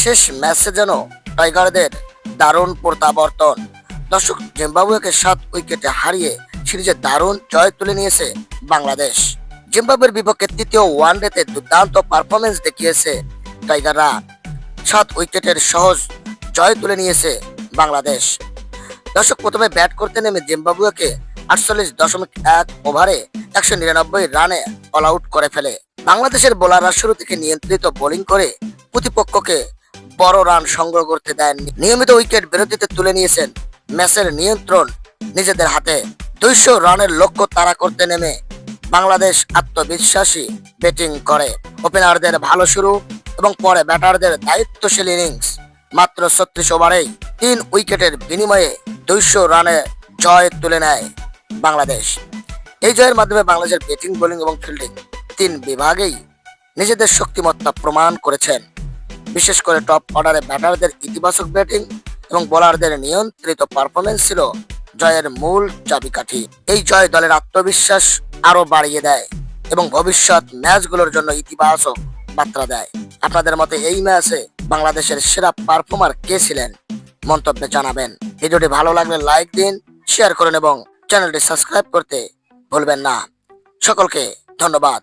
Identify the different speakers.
Speaker 1: শেষ ম্যাচে যেন টাইগারদের দারুণ প্রত্যাবর্তন। দর্শক, জিম্বাবুয়েকে 7 উইকেটে হারিয়ে সিরিজে দারুণ জয় তুলে নিয়েছে বাংলাদেশ। জিম্বাবুয়ের বিপক্ষে তৃতীয় ওয়ানডেতে দুর্দান্ত পারফরমেন্স দেখিয়েছে টাইগাররা। 7 উইকেটের সহজ জয় তুলে নিয়েছে বাংলাদেশ। দর্শক, প্রথমে ব্যাট করতে নেমে জিম্বাবুয়েকে 48.1 ওভারে 199 রানে অল আউট করে ফেলে। বাংলাদেশের বোলাররা শুরু থেকে নিয়ন্ত্রিত বোলিং করে প্রতিপক্ষকে বড় রান সংগ্রহ করতে দেননি। নিয়মিত উইকেট বিরতিতে তুলে নিয়েছেন ম্যাচের নিয়ন্ত্রণ নিজেদের হাতে। 200 রানের লক্ষ্য তাড়া করতে নেমে বাংলাদেশ আত্মবিশ্বাসী ব্যাটিং করে। ওপেনারদের ভালো শুরু এবং পরে ব্যাটারদের দায়িত্বশীল ইনিংস। মাত্র 36 ওভারেই 3 উইকেটের বিনিময়ে 200 রানে জয় তুলে নেয় বাংলাদেশ। এই জয়ের মাধ্যমে বাংলাদেশের ব্যাটিং, বোলিং এবং ফিল্ডিং 3 বিভাগেই নিজেদের শক্তিমত্তা প্রমাণ করেছেন। বিশেষ করে টপ অর্ডারে ব্যাটারদের ইতিবাচক ব্যাটিং এবং বোলারদের নিয়ন্ত্রিত পারফরমেন্স ছিল জয়ের মূল চাবিকাঠি। এই জয় দলের আত্মবিশ্বাস আরো বাড়িয়ে দেয় এবং ভবিষ্যৎ ম্যাচগুলোর জন্য ইতিবাচক বার্তা দেয়। আপনাদের মতে এই ম্যাচে বাংলাদেশের সেরা পারফর্মার কে ছিলেন? মন্তব্যে জানাবেন। ভিডিওটি ভালো লাগলে লাইক দিন, শেয়ার করুন এবং চ্যানেলটি সাবস্ক্রাইব করতে ভুলবেন না। সকলকে ধন্যবাদ।